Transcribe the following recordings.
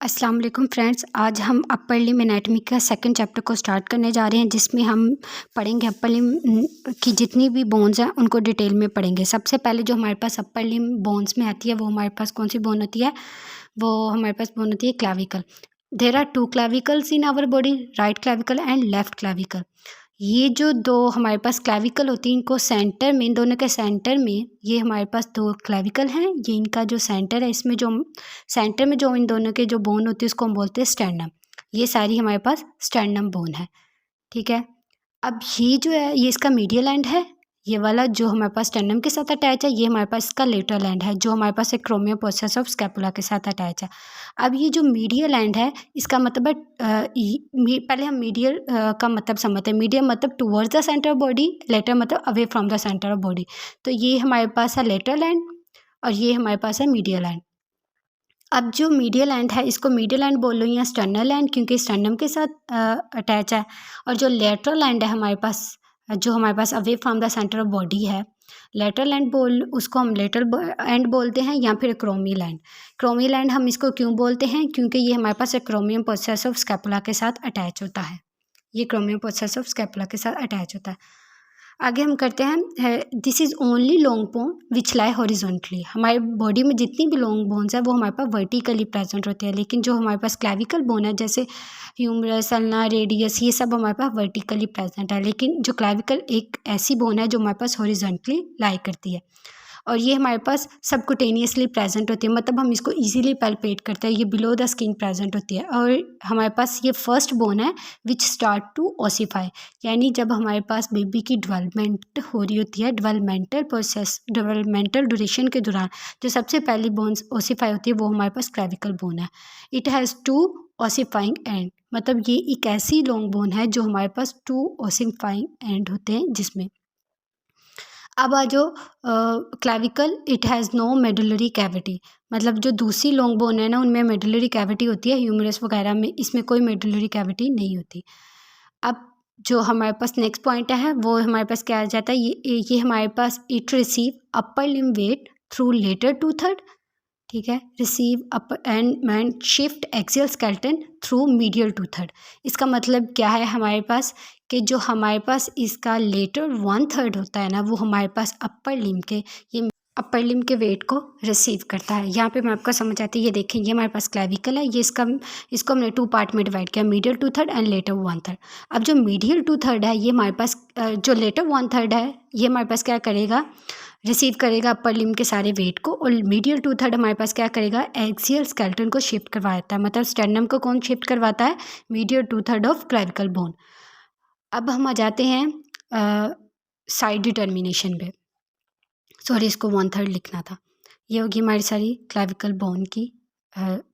अस्सलाम वालेकुम फ्रेंड्स। आज हम अपर लिम्ब एनाटॉमी का सेकंड चैप्टर को स्टार्ट करने जा रहे हैं, जिसमें हम पढ़ेंगे अपर लिम्ब की जितनी भी बोन्स हैं उनको डिटेल में पढ़ेंगे। सबसे पहले जो हमारे पास अपर लिम्ब बोन्स में आती है वो हमारे पास कौन सी बोन होती है? वो हमारे पास बोन होती है clavicle. There are two clavicles in our body, right clavicle and left clavicle. ये जो दो हमारे पास क्लाविकल होती हैं, इनको सेंटर में, इन दोनों के सेंटर में ये हमारे पास दो क्लाविकल हैं। ये इनका जो सेंटर है, इसमें जो सेंटर में जो इन दोनों के जो बोन होती है उसको हम बोलते हैं स्टर्नम। ये सारी हमारे पास स्टर्नम बोन है, ठीक है। अब ये जो है ये इसका मीडियल एंड है। ये वाला जो हमारे पास स्टर्नम के साथ अटैच है, ये हमारे पास इसका लेटरल एंड है, जो हमारे पास एक्रोमियो प्रोसेस ऑफ स्कैपुला के साथ अटैच है। अब ये जो मीडियल एंड है, इसका मतलब है पहले हम मीडियल का मतलब समझते हैं। मीडियल मतलब towards the centre of body, lateral मतलब away from the centre of body. तो ये हमारे पास है लेटरल एंड और ये हमारे पास है मीडियल एंड। अब जो मीडियल एंड है, इसको मीडियल एंड बोल लो या स्टर्नल एंड, क्योंकि स्टर्नम के साथ अटैच है। और जो लेटरल एंड है हमारे पास, जो हमारे pass away from the centre of body है, लेटरल एंड उसको हम लेटरल एंड बोलते हैं, या फिर क्रोमियल एंड। क्रोमियल एंड हम इसको क्यों बोलते हैं? क्योंकि ये हमारे पास एक्रोमियम प्रोसेस ऑफ स्कैपुला के साथ अटैच होता है। ये क्रोमियम प्रोसेस ऑफ स्कैपुला के साथ अटैच होता है। आगे हम करते हैं, this is only long bone which lie horizontally. हमारे बॉडी में जितनी भी लॉन्ग बोन्स है वो हमारे पास वर्टिकली प्रेजेंट होती है, लेकिन जो हमारे पास क्लैविकल बोन है, जैसे ह्यूमरस, अल्ना, रेडियस, ये सब हमारे पास वर्टिकली प्रेजेंट है। लेकिन जो क्लैविकल एक ऐसी बोन है जो हमारे पास हॉरिजॉन्टली लाई करती है, और ये हमारे पास सबकुटेनियसली प्रेजेंट होती है, मतलब हम इसको इजीली पैल्पेट करते हैं। ये बिलो द स्किन प्रेजेंट होती है, और हमारे पास ये फर्स्ट बोन है विच स्टार्ट टू ओसिफाई। यानी जब हमारे पास बेबी की डेवलपमेंट हो रही होती है, डेवलपमेंटल प्रोसेस, डेवलपमेंटल ड्यूरेशन के दौरान जो सबसे पहली बोन्स ओसिफाई होती है वो हमारे पास क्लैविकल बोन है। इट हैज़ टू ओसिफाइंग एंड, मतलब ये एक ऐसी लॉन्ग बोन है जो हमारे पास टू ओसिफाइंग एंड होते हैं जिसमें। अब आ जो clavicle, it has no medullary cavity, मतलब जो दूसरी लॉन्ग बोन है ना, उनमें मेडुलरी कैविटी होती है। ह्यूमरस वगैरह में इसमें कोई मेडुलरी कैविटी नहीं होती। अब जो हमारे पास नेक्स्ट पॉइंट है वो हमारे पास क्या आ जाता है? ये हमारे पास it receive upper limb weight through lateral two third, ठीक है। Receive upper and shift axial skeleton through medial two third. इसका मतलब क्या है हमारे पास? कि जो हमारे पास इसका लेटर वन थर्ड होता है ना, वो हमारे पास अपर लिम्ब के, ये अपर लिम्ब के वेट को रिसीव करता है। यहाँ पे मैं आपको समझ आती है। ये देखें, ये हमारे पास क्लैविकल है, ये इसको हमने टू पार्ट में डिवाइड किया, medial two third and lateral one third. अब जो मीडियल टू थर्ड है, ये हमारे पास जो लेटर वन थर्ड है, ये हमारे पास क्या करेगा? रिसीव करेगा अपर लिम्ब के सारे वेट को, और मीडियल टू थर्ड हमारे पास क्या करेगा? एक्सियल स्केलेटन को शिफ्ट करवाता है। मतलब स्टर्नम को कौन शिफ्ट करवाता है? Medial two third of clavicle bone. अब हम आ जाते हैं साइड डिटर्मिनेशन पे। सॉरी, इसको वन थर्ड लिखना था। ये होगी हमारी सारी क्लैविकल बोन की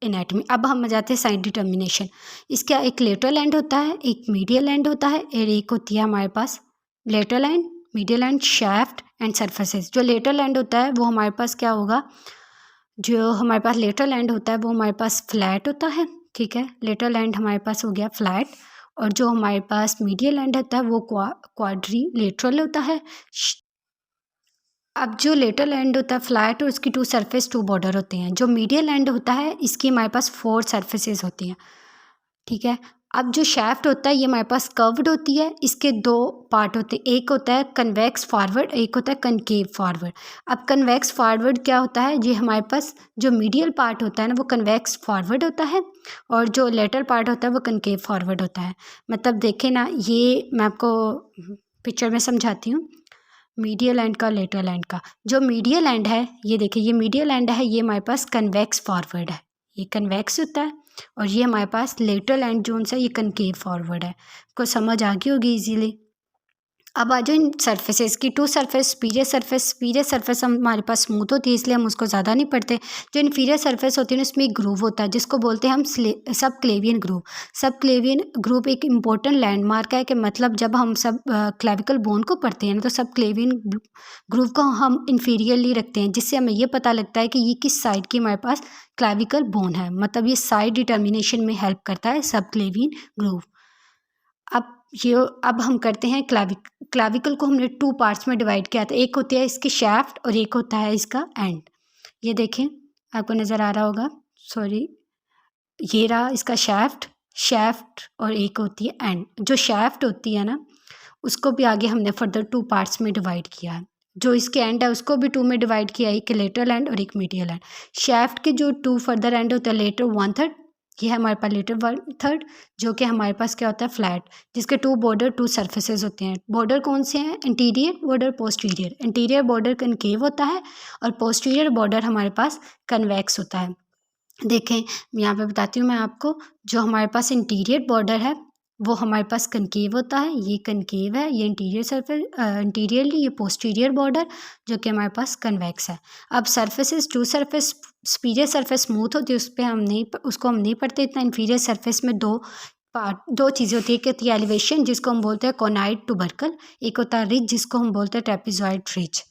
एनाटॉमी। अब हम आ जाते हैं साइड डिटर्मिनेशन। इसका एक लेटरल एंड होता है, एक मीडियल एंड होता है, और एक होती है हमारे पास lateral end, medial end, shaft and surfaces. जो लेटरल एंड होता है वो हमारे पास क्या होगा? जो हमारे पास लेटरल एंड होता है वो हमारे पास फ्लैट होता है, ठीक है। लेटरल एंड हमारे पास हो गया फ्लैट। और जो हमारे पास मीडियल एंड होता है वो क्वाड्रिलेटरल होता है। अब जो लेटरल एंड होता है फ्लैट, और इसकी टू सरफेस टू बॉर्डर होते हैं। जो मीडियल एंड होता है, इसकी हमारे पास फोर सरफेसेस होती हैं, ठीक है। अब जो शाफ्ट होता है ये हमारे पास कर्व्ड होती है। इसके दो पार्ट होते हैं, एक होता है कन्वेक्स फॉरवर्ड, एक होता है कनकेव फॉरवर्ड। अब कन्वेक्स फॉरवर्ड क्या होता है? ये हमारे पास जो मीडियल पार्ट होता है ना, वो कन्वेक्स फॉरवर्ड होता है, और जो लेटरल पार्ट होता है वो कनकेव फॉरवर्ड होता है। मतलब देखें ना, ये मैं आपको पिक्चर में समझाती हूँ, मीडियल एंड का, लेटरल एंड का। जो मीडियल एंड है, ये देखिए, ये मीडियल एंड है, ये हमारे पास कन्वेक्स फॉरवर्ड है, ये कन्वेक्स होता है। और ये हमारे पास लेटरल एंड जोन सा, ये कनकेव फॉरवर्ड है। को समझ आ गई होगी इजीली। अब आ जाओ इन सरफेसेस की। टू सरफेस, सुपीरियर सरफेस हमारे पास स्मूथ होती है, इसलिए हम उसको ज़्यादा नहीं पढ़ते। जो इन्फीरियर सरफेस होती है ना, उसमें एक ग्रूव होता है जिसको बोलते हैं हम सब क्लेवियन ग्रूव। सब क्लेवियन ग्रूव एक इम्पोर्टेंट लैंडमार्क है, कि मतलब जब हम सब क्लैविकल बोन को पढ़ते हैं तो सब क्लेवियन ग्रूव को हम इन्फीरियरली रखते हैं, जिससे हमें ये पता लगता है कि ये किस साइड की हमारे पास क्लैविकल बोन है। मतलब ये साइड डिटर्मिनेशन में हेल्प करता है सब क्लेवियन ग्रूव। अब हम करते हैं क्लैविकल को हमने टू पार्ट्स में डिवाइड किया था। एक होती है इसकी शाफ्ट और एक होता है इसका एंड। ये देखें, आपको नज़र आ रहा होगा, सॉरी, ये रहा इसका शैफ्ट और एक होती है एंड। जो शैफ्ट होती है ना उसको भी आगे हमने फर्दर 2 पार्ट्स में डिवाइड किया है। जो इसके एंड है उसको भी 2 में डिवाइड किया है, एक लेटरल एंड और एक मीडियल एंड। शैफ्ट के जो 2 फर्दर एंड होता है लेटर 1/3, ये है हमारे पास लेटर 1/3, जो कि हमारे पास क्या होता है फ्लैट, जिसके 2 बॉर्डर 2 सर्फेसेस होते हैं। बॉर्डर कौन से हैं? Interior border, posterior. Interior border concave होता है और पोस्टीरियर बॉर्डर हमारे पास कन्वेक्स होता है। देखें यहाँ पे बताती हूँ मैं आपको, जो हमारे पास इंटीरियर बॉर्डर है वो हमारे पास कनकेव होता है, ये कनकेव है, ये इंटीरियर सरफेस इंटीरियरली, ये पोस्टीरियर बॉर्डर जो कि हमारे पास कन्वेक्स है। अब surfaces, two surface, superior surface smooth होती है, उसको हम नहीं पढ़ते इतना। इन्फीरियर सरफेस में दो चीज़ें होती है, एक होती है एलिवेशन जिसको हम बोलते हैं कोनाइड टूबरकल, एक होता है रिज जिसको हम बोलते हैं ट्रेपेजॉइड रिज।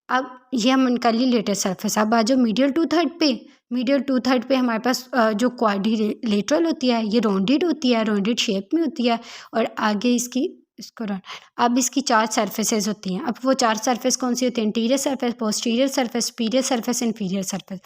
अब ये हम निकाल ली लेटर सरफेस। अब आ जाओ मीडियल 2/3 पे। मीडियल 2/3 पे हमारे पास जो क्वाड्रिलेटरल होती है ये राउंडेड होती है, राउंडेड शेप में होती है और आगे इसको अब इसकी 4 सरफेसेस होती हैं। अब वो 4 सरफेस कौन सी होती है? Interior surface, posterior surface, superior surface, inferior surface.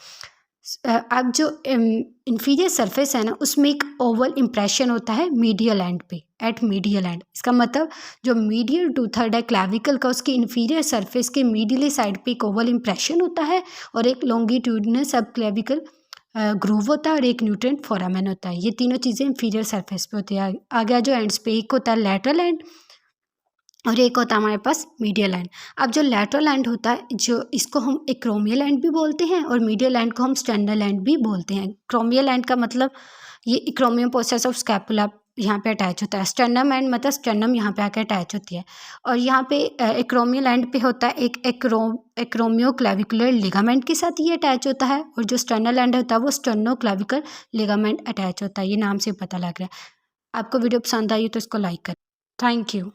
अब जो इन्फीरियर सरफेस है ना उसमें एक ओवल इम्प्रेशन होता है मीडियल एंड पे, एट मीडियल एंड। इसका मतलब जो मीडियल 2/3 है क्लैविकल का, उसकी इन्फीरियर सरफेस के मीडियली साइड पे एक ओवल इम्प्रेशन होता है और एक लॉन्गिट्यूडनल सब क्लैविकल ग्रूव होता है और एक न्यूट्रेंट फोरामेन होता है। ये तीनों चीज़ें इन्फीरियर सरफेस पे होती है। आगे जो एंड्स पे एक होता है लैटरल एंड और एक होता है हमारे पास मीडियल एंड। अब जो लैटरल एंड होता है जो इसको हम एक्रोमियल एंड भी बोलते हैं और मीडियल एंड को हम स्टर्नल एंड भी बोलते हैं। क्रोमियल एंड का मतलब ये इक्रोमियम प्रोसेस ऑफ स्कैपुला यहाँ पे अटैच होता है। स्टर्नम एंड मतलब स्टर्नम यहाँ पे आकर अटैच होती है और यहाँ पे एक्रोमियल एंड पे होता है एक एक्रोमियो क्लैविकुलर लिगामेंट के साथ ये अटैच होता है और जो स्टर्नल एंड होता है वो स्टर्नो क्लैविकल लिगामेंट अटैच होता है। ये नाम से पता लग रहा है। आपको वीडियो पसंद आई तो इसको लाइक करें। Thank you.